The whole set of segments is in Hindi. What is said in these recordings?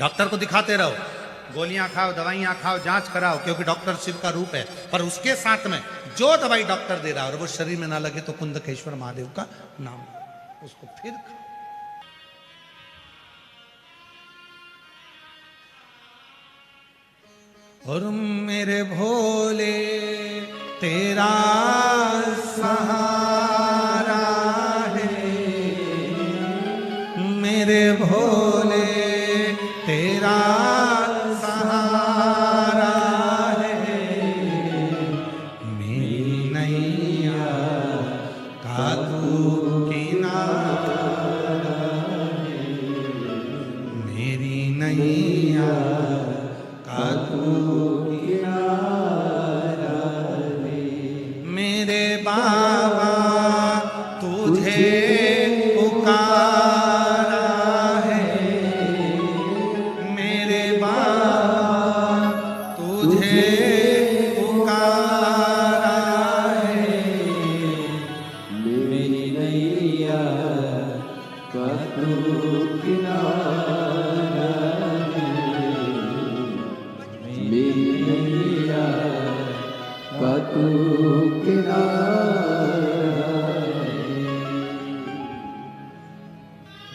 डॉक्टर को दिखाते रहो, गोलियां खाओ, दवाइयां खाओ, जांच कराओ, क्योंकि डॉक्टर शिव का रूप है। पर उसके साथ में जो दवाई डॉक्टर दे रहा है और वो शरीर में ना लगे तो कुंदकेश्वर महादेव का नाम उसको फिर खाओ। और मेरे भोले तेरा सहारा है, मेरे भोले तेरा सहारा है, मेरी नैया का तू किनारा है, मेरी नैया का तू किनारा है। मेरे बाबा तुझे पुकारा है, मेरे बाबा तुझे पुकारा है, मेरी नैया का तू किनारा है, मेरी नैया का तू किनारा है।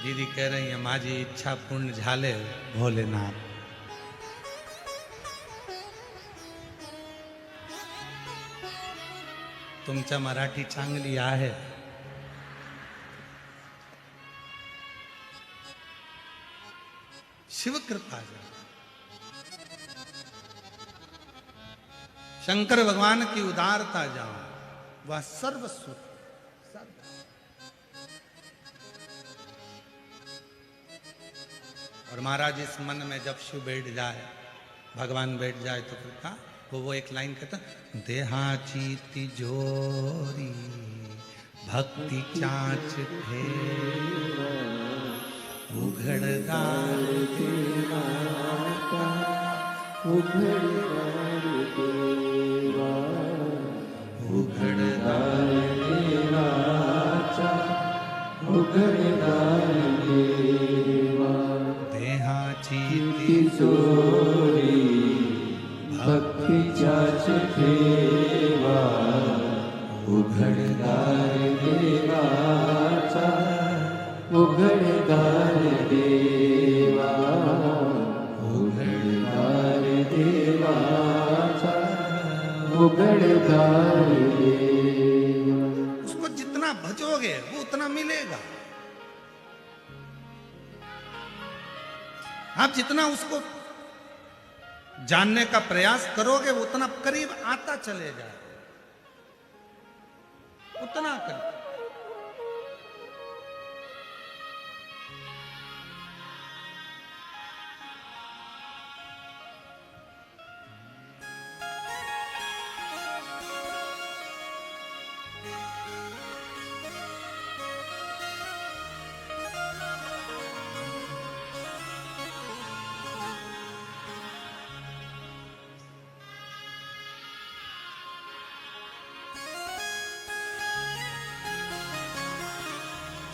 दीदी कह रही है माझी इच्छा पूर्ण झाले भोलेनाथ। तुमच्या मराठी चांगली आहे, शिव कृपा जा। शंकर भगवान की उदारता जाओ, वह सर्वस्व और महाराज इस मन में जब शिव बैठ जाए, भगवान बैठ जाए तो फिर क्या वो एक लाइन कहता, देहाची तिजोरी भक्ति चाच फेरा, उघडदार देवाचा उघडदार देवा, उघडदार देवाचा उघडदार देवा, देहाची तिजोरी भक्तीच्याच ठेवा, उघडदार देवाचा उघडदार देवा, उघडदार देवाचा उघडदार देवा। उसको जितना भजोगे वो उतना मिलेगा। आप जितना उसको जानने का प्रयास करोगे उतना करीब आता चले जाए, उतना करीब।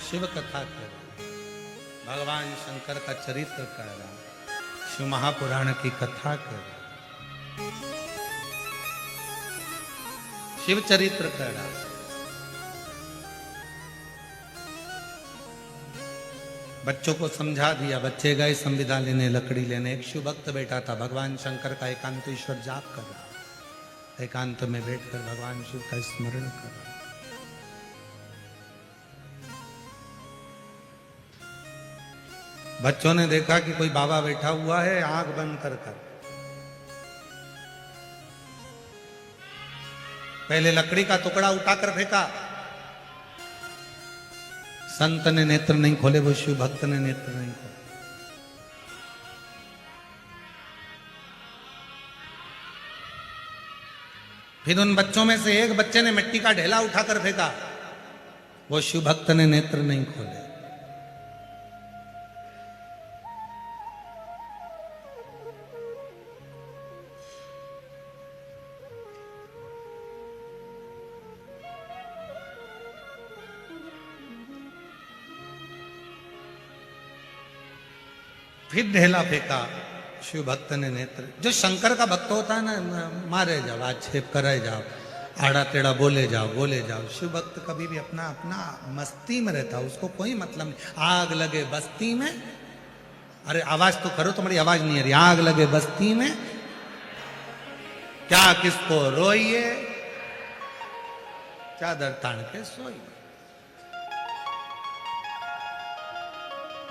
शिव कथा कर रहा, भगवान शंकर का चरित्र कर रहा, शिव महापुराण की कथा कर रहा, शिव चरित्र कर रहा। बच्चों को समझा दिया, बच्चे गए संविदा लेने, लकड़ी लेने। एक शिव भक्त बैठा था, भगवान शंकर का एकांत ईश्वर जाप कर रहा, एकांत में बैठकर भगवान शिव का स्मरण कर रहा। बच्चों ने देखा कि कोई बाबा बैठा हुआ है, आंख बंद कर कर पहले लकड़ी का टुकड़ा उठाकर फेंका। संत ने नेत्र नहीं खोले, वो शिव भक्त ने नेत्र नहीं खोले। फिर उन बच्चों में से एक बच्चे ने मिट्टी का ढेला उठाकर फेंका, वो शिव भक्त ने नेत्र नहीं खोले। फिर ढेला फेंका। शिव भक्त ने नेत्र, जो शंकर का भक्त होता है ना, मारे जाओ, आक्षेप करे जाओ, आड़ा टेढ़ा बोले जाओ। शिव भक्त कभी भी अपना अपना मस्ती में रहता, उसको कोई मतलब नहीं। आग लगे बस्ती में, अरे आवाज तो करो, तुम्हारी आवाज नहीं आ रही। आग लगे बस्ती में क्या किसको रोइए, चादर तान के सोइए।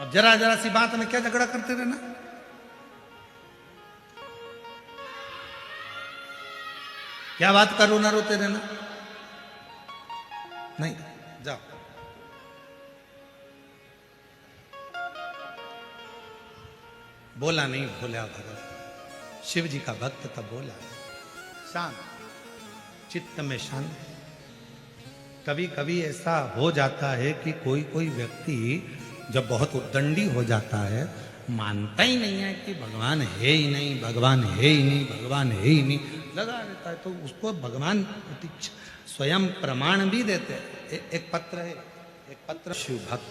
अब जरा जरा सी बात में क्या झगड़ा करते रहना। क्या बात करो ना रोते रहना, नहीं जाओ। बोला नहीं, भोला भगत शिव जी का भक्त तब बोला। शांत चित्त में शांत। कभी कभी ऐसा हो जाता है कि कोई कोई व्यक्ति जब बहुत उद्दंडी हो जाता है, मानता ही नहीं है कि भगवान है ही नहीं, भगवान है ही नहीं, भगवान है ही नहीं, लगा रहता है, तो उसको भगवान स्वयं प्रमाण भी देते हैं। एक पत्र है, एक पत्र शिव भक्त,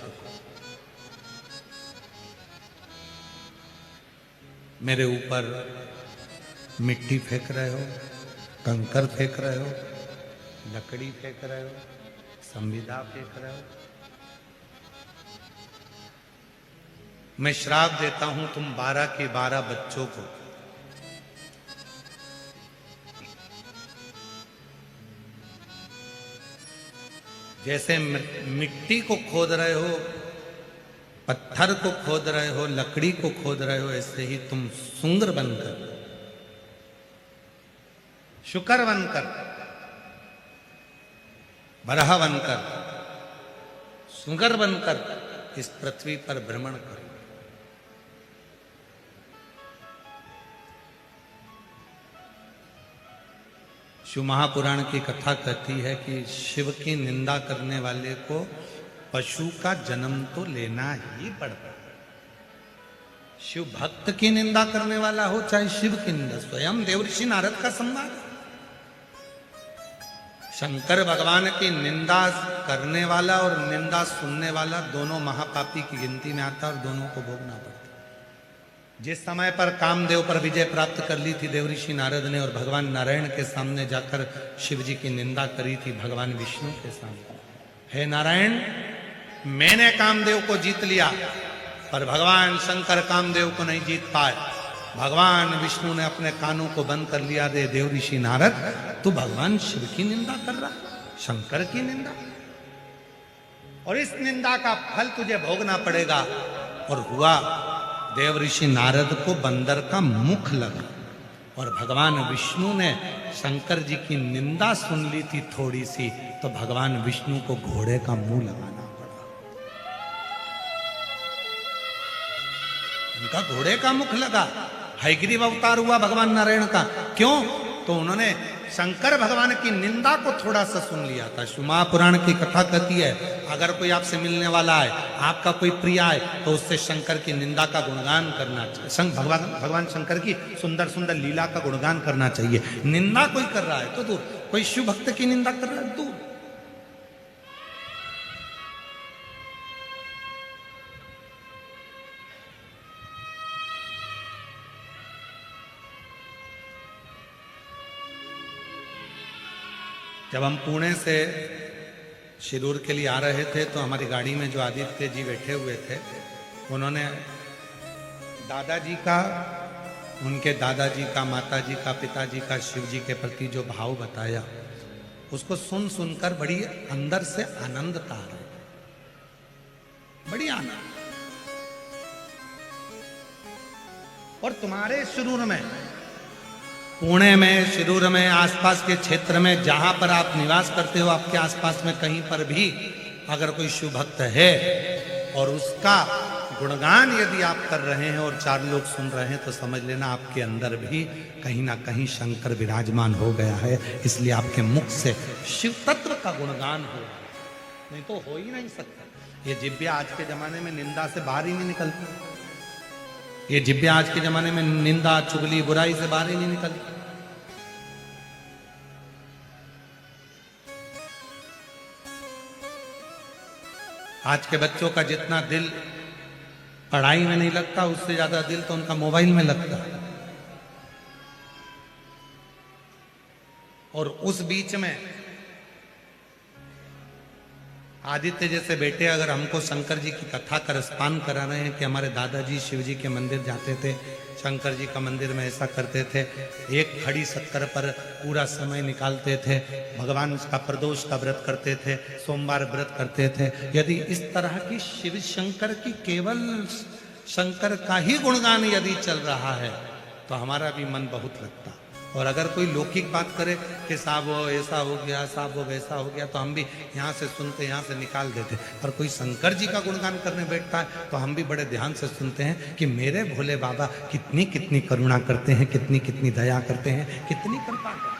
मेरे ऊपर मिट्टी फेंक रहे हो, कंकर फेंक रहे हो, लकड़ी फेंक रहे हो, संविदा फेंक रहे हो, मैं श्राप देता हूं तुम 12 के 12 बच्चों को जैसे मिट्टी को खोद रहे हो, पत्थर को खोद रहे हो, लकड़ी को खोद रहे हो, ऐसे ही तुम सुंगर बनकर, शुकर बनकर, बरहा बनकर, सुंगर बनकर इस पृथ्वी पर भ्रमण करो। शिव महापुराण की कथा कहती है कि शिव की निंदा करने वाले को पशु का जन्म तो लेना ही पड़ता है। शिव भक्त की निंदा करने वाला हो चाहे शिव की निंदा, स्वयं देवर्षि नारद का संवाद। शंकर भगवान की निंदा करने वाला और निंदा सुनने वाला दोनों महापापी की गिनती में आता है और दोनों को भोगना पड़ता है। जिस समय पर कामदेव पर विजय प्राप्त कर ली थी देवऋषि नारद ने और भगवान नारायण के सामने जाकर शिव जी की निंदा करी थी भगवान विष्णु के सामने, हे नारायण मैंने कामदेव को जीत लिया, पर भगवान शंकर कामदेव को नहीं जीत पाए। भगवान विष्णु ने अपने कानों को बंद कर लिया, दे देवऋषि नारद तू भगवान शिव की निंदा कर रहा, शंकर की निंदा, और इस निंदा का फल तुझे भोगना पड़ेगा। और हुआ, देवऋषि नारद को बंदर का मुख लगा और भगवान विष्णु ने शंकर जी की निंदा सुन ली थी थोड़ी सी, तो भगवान विष्णु को घोड़े का मुंह लगाना पड़ा। उनका घोड़े का मुख लगा। हयग्रीव अवतार हुआ भगवान नारायण का, क्यों? तो उन्होंने शंकर भगवान की निंदा को थोड़ा सा सुन लिया था। शिव महापुराण की कथा कहती है अगर कोई आपसे मिलने वाला है, आपका कोई प्रिय है, तो उससे शंकर की निंदा का गुणगान करना चाहिए। भगवान शंकर की सुंदर सुंदर लीला का गुणगान करना चाहिए। निंदा कोई कर रहा है तो दूर, कोई शिव भक्त की निंदा कर रहा है दूर। जब हम पुणे से शिरूर के लिए आ रहे थे तो हमारी गाड़ी में जो आदित्य जी बैठे हुए थे, उन्होंने दादाजी का, उनके दादाजी का, माताजी का, पिताजी का शिव जी के प्रति जो भाव बताया, उसको सुन सुनकर बड़ी अंदर से आनंद आ रहा, बड़ी आनंद। और तुम्हारे शिरूर में, पुणे में, शिरूर में, आसपास के क्षेत्र में जहां पर आप निवास करते हो, आपके आसपास में कहीं पर भी अगर कोई शिव भक्त है और उसका गुणगान यदि आप कर रहे हैं और 4 लोग सुन रहे हैं, तो समझ लेना आपके अंदर भी कहीं ना कहीं शंकर विराजमान हो गया है। इसलिए आपके मुख से शिव तत्व का गुणगान हो, नहीं तो हो ही नहीं सकता। ये जिब्या आज के जमाने में निंदा से बाहर ही नहीं निकलती। ये जिब्या आज के जमाने में निंदा, चुगली, बुराई से बाहर ही नहीं निकलती। आज के बच्चों का जितना दिल पढ़ाई में नहीं लगता, उससे ज्यादा दिल तो उनका मोबाइल में लगता है। और उस बीच में आदित्य जैसे बेटे अगर हमको शंकर जी की कथा का रसपान करा रहे हैं कि हमारे दादाजी शिव जी के मंदिर जाते थे, शंकर जी का मंदिर में ऐसा करते थे, एक खड़ी शक्कर पर पूरा समय निकालते थे, भगवान का प्रदोष का व्रत करते थे, सोमवार व्रत करते थे, यदि इस तरह की शिव शंकर की केवल शंकर का ही गुणगान यदि चल रहा है तो हमारा भी मन बहुत लगता। और अगर कोई लौकिक बात करे कि साहब वो ऐसा हो गया, साहब वो वैसा हो गया, तो हम भी यहाँ से सुनते, यहाँ से निकाल देते। पर कोई शंकर जी का गुणगान करने बैठता है तो हम भी बड़े ध्यान से सुनते हैं कि मेरे भोले बाबा कितनी कितनी करुणा करते हैं, कितनी कितनी दया करते हैं, कितनी कृपा करते हैं।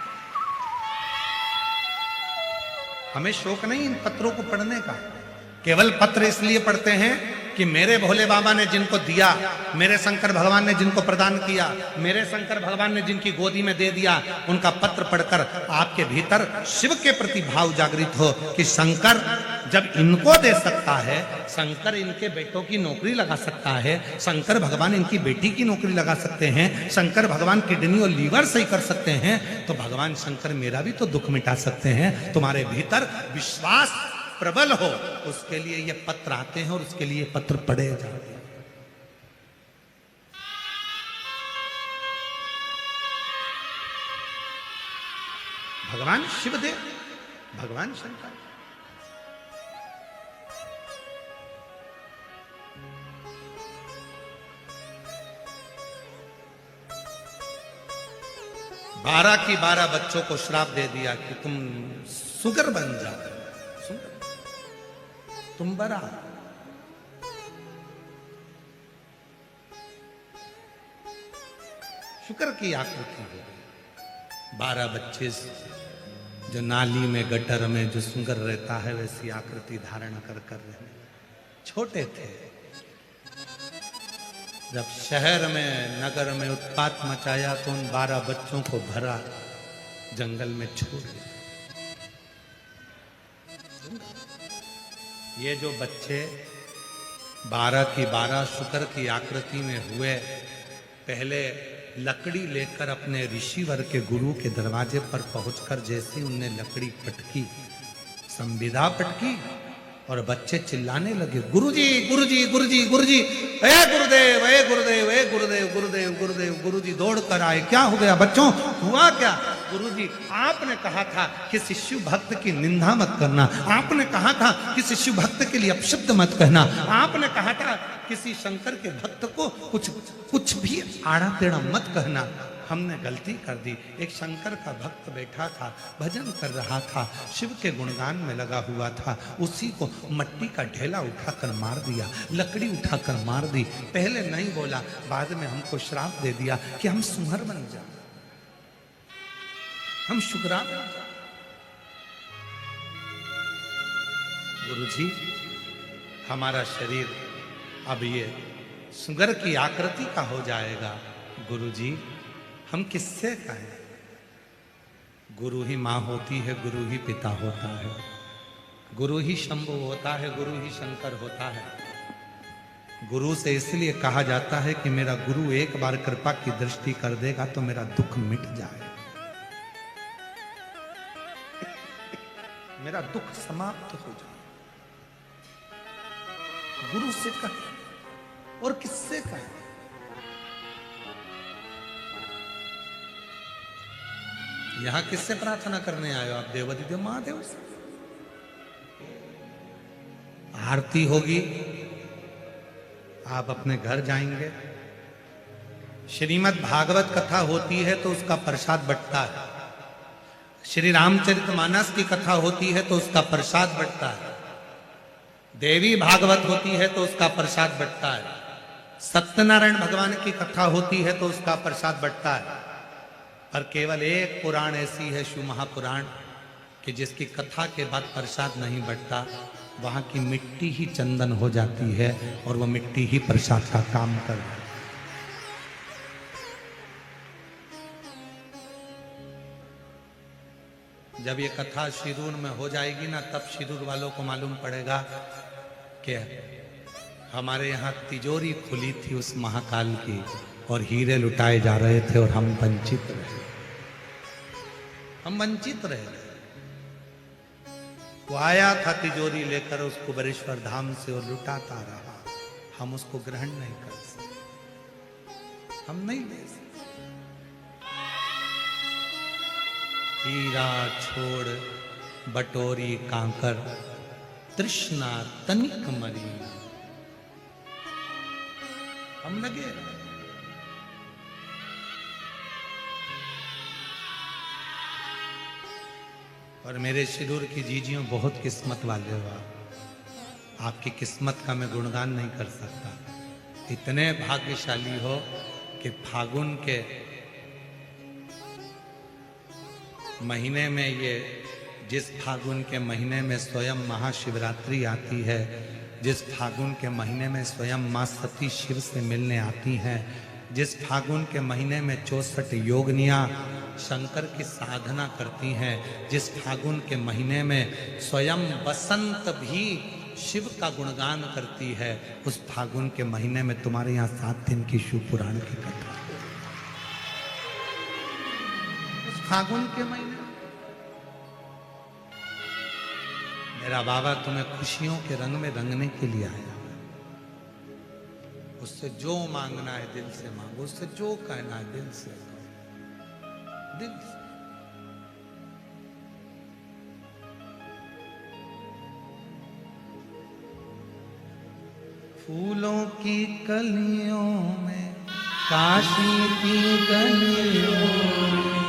हमें शौक नहीं इन पत्रों को पढ़ने का, केवल पत्र इसलिए पढ़ते हैं कि मेरे भोले बाबा ने जिनको दिया, मेरे शंकर भगवान ने जिनको प्रदान किया, मेरे शंकर भगवान ने जिनकी गोदी में दे दिया, उनका पत्र पढ़कर आपके भीतर शिव के प्रति भाव जागृत हो कि शंकर जब इनको दे सकता है, शंकर इनके बेटों की नौकरी लगा सकता है, शंकर भगवान इनकी बेटी की नौकरी लगा सकते हैं, शंकर भगवान किडनी और लीवर सही कर सकते हैं, तो भगवान शंकर मेरा भी तो दुख मिटा सकते हैं। तुम्हारे भीतर विश्वास प्रबल हो, उसके लिए ये पत्र आते हैं और उसके लिए पत्र पढ़े जाते हैं। भगवान शिवदेव, भगवान शंकर, बारह की 12 बच्चों को श्राप दे दिया कि तुम सुगर बन जाओ, तुम बड़ा। शुक्र की आकृति है, 12 बच्चे जो नाली में गटर में जो सुगर रहता है वैसी आकृति धारण कर रहे, छोटे थे। जब शहर में नगर में उत्पात मचाया तो उन 12 बच्चों को भरा जंगल में छोड़ दिया। ये जो बच्चे 12 की 12 शुक्र की आकृति में हुए, पहले लकड़ी लेकर अपने ऋषिवर के गुरु के दरवाजे पर पहुंचकर जैसे उनने लकड़ी पटकी, संविदा पटकी, और बच्चे चिल्लाने लगे, गुरुजी गुरुजी गुरुजी गुरुजी, ए गुरुदेव ए गुरुदेव ए गुरुदेव गुरुदेव गुरुदेव। गुरुजी दौड़ कर आए, क्या हो गया बच्चों, हुआ क्या? गुरुजी आपने कहा था कि शिशु भक्त की निंदा मत करना, आपने कहा था कि शिशु भक्त के लिए अपशब्द मत कहना, आपने कहा था किसी शंकर के भक्त को कुछ भी आड़ा टेढ़ा मत कहना। हमने गलती कर दी। एक शंकर का भक्त बैठा था, भजन कर रहा था, शिव के गुणगान में लगा हुआ था, उसी को मट्टी का ढेला उठाकर मार दिया, लकड़ी उठाकर मार दी। पहले नहीं बोला, बाद में हमको श्राप दे दिया कि हम सुहर बन जाए, हम शुक्रा। गुरुजी हमारा शरीर अब ये सुगर की आकृति का हो जाएगा। गुरुजी हम किससे कहें? गुरु ही माँ होती है, गुरु ही पिता होता है, गुरु ही शंभु होता है, गुरु ही शंकर होता है। गुरु से इसलिए कहा जाता है कि मेरा गुरु एक बार कृपा की दृष्टि कर देगा तो मेरा दुख मिट जाए, मेरा दुख समाप्त हो जाए। गुरु से कहे और किससे कहे? यहां किससे प्रार्थना करने आए हो आप? देवादिदेव महादेव से। आरती होगी, आप अपने घर जाएंगे, श्रीमद् भागवत कथा होती है तो उसका प्रसाद बंटता है, श्री रामचरितमानस की कथा होती है तो उसका प्रसाद बंटता है, देवी भागवत होती है तो उसका प्रसाद बंटता है, सत्यनारायण भगवान की कथा होती है तो उसका प्रसाद बंटता है। पर केवल एक पुराण ऐसी है, शिव महापुराण, कि जिसकी कथा के बाद प्रसाद नहीं बंटता, वहां की मिट्टी ही चंदन हो जाती है और वह मिट्टी ही प्रसाद का काम कर। जब ये कथा शिरूर में हो जाएगी ना, तब शिरूर वालों को मालूम पड़ेगा कि हमारे यहाँ तिजोरी खुली थी उस महाकाल की और हीरे लुटाए जा रहे थे और हम वंचित रहे। हम वंचित रहे। वो आया था तिजोरी लेकर उस कुबेरेश्वर धाम से और लुटाता रहा। हम उसको ग्रहण नहीं कर सकते, हम नहीं ले सकते। हीरा छोड़ बटोरी कांकर, तृष्णा तनिक मरी, हम लगे। और मेरे शिरूर की जीजियों बहुत किस्मत वाले हो आप। आपकी किस्मत का मैं गुणगान नहीं कर सकता। इतने भाग्यशाली हो कि फागुन के महीने में ये, जिस फागुन के महीने में स्वयं महाशिवरात्रि आती है, जिस फागुन के महीने में स्वयं माँ सती शिव से मिलने आती हैं, जिस फागुन के महीने में 64 योगनियाँ शंकर की साधना करती हैं, जिस फागुन के महीने में स्वयं बसंत भी शिव का गुणगान करती है, उस फागुन के महीने में तुम्हारे यहाँ 7 दिन की शिव पुराण की कथा। उस फागुन के महीने मेरा बाबा तुम्हें खुशियों के रंग में रंगने के लिए आया। उससे जो मांगना है दिल से मांगो, उससे जो कहना है दिल से कहो, दिल से। फूलों की कलियों में, काशी की गलियों में,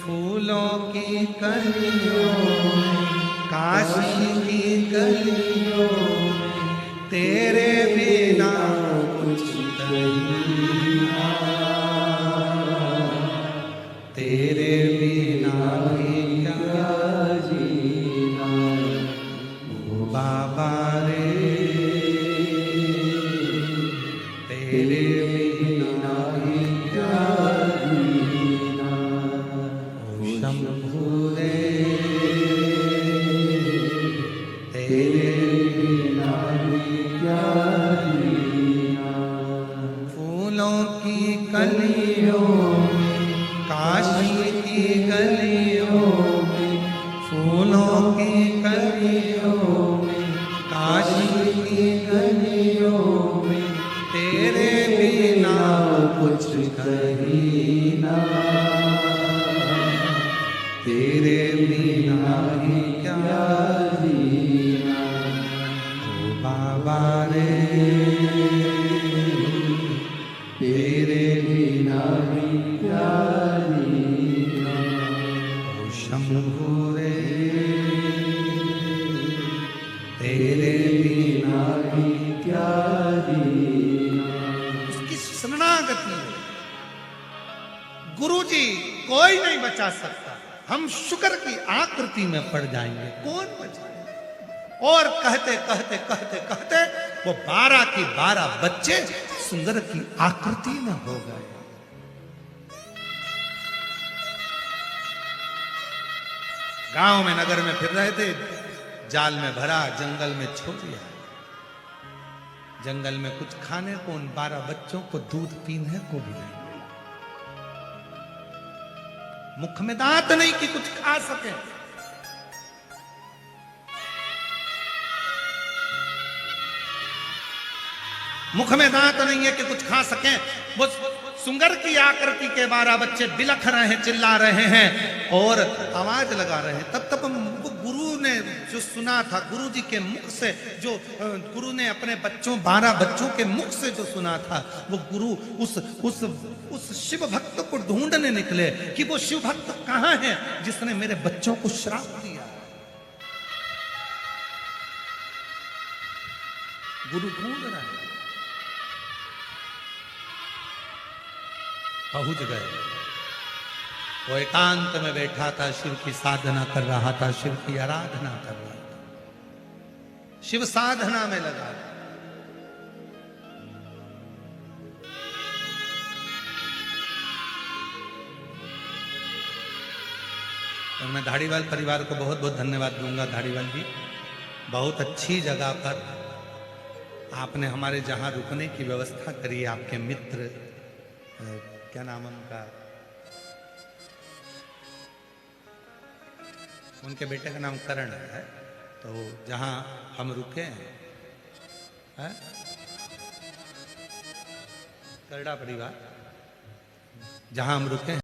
फूलों की कलियों में, काशी की गलियों में, तेरे बिना कुछ नहीं, तेरे बिना भी क्या जीना, ओ बाबा रे, तेरे बिना भी क्या जीना, ओ शंभू रे, तेरे बिना भी क्या जीना। फूलों की कलियों में, काशी की गलियों में, फूलों की कलियों में, काशी की गलियों में, तेरे बिना कुछ कहीं ना, तेरे बिना ही क्या जीना, ओ बाबा रे, तेरे बिना भी क्या जीना, ओ शंभू रे, तेरे बिना भी क्या जीना। उसकी शरणागति गुरु जी कोई नहीं बचा सकता। हम शुक्र की आकृति में पड़ जाएंगे, कौन बचाएगा। और कहते कहते कहते कहते वो 12 की 12 बच्चे सुंदर की आकृति में हो गए। गांव में नगर में फिर रहे थे, जाल में भरा, जंगल में छोड़ दिया। जंगल में कुछ खाने को उन 12 बच्चों को दूध पीने को भी नहीं, मुख में दांत नहीं कि कुछ खा सके। मुख में दांत नहीं है कि कुछ खा सके। वो सुंगर की आकृति के 12 बच्चे बिलख रहे हैं, चिल्ला रहे हैं और आवाज लगा रहे हैं। तब तब वो गुरु ने जो सुना था, गुरु जी के मुख से, जो गुरु ने अपने बच्चों 12 बच्चों के मुख से जो सुना था, वो गुरु उस शिव भक्त को ढूंढने निकले कि वो शिव भक्त कहां है जिसने मेरे बच्चों को श्राप दिया। गुरु ढूंढ रहा है, पहुंच गए। वो एकांत में बैठा था, शिव की साधना कर रहा था, शिव की आराधना कर रहा था, शिव साधना में लगा। और मैं धारीवाल परिवार को बहुत बहुत धन्यवाद दूंगा। धारीवाल जी बहुत अच्छी जगह पर आपने हमारे जहाँ रुकने की व्यवस्था करी, आपके मित्र क्या नाम है उनका, उनके बेटे का नाम करण है, तो जहाँ हम रुके हैं करड़ा परिवार, जहाँ हम रुके हैं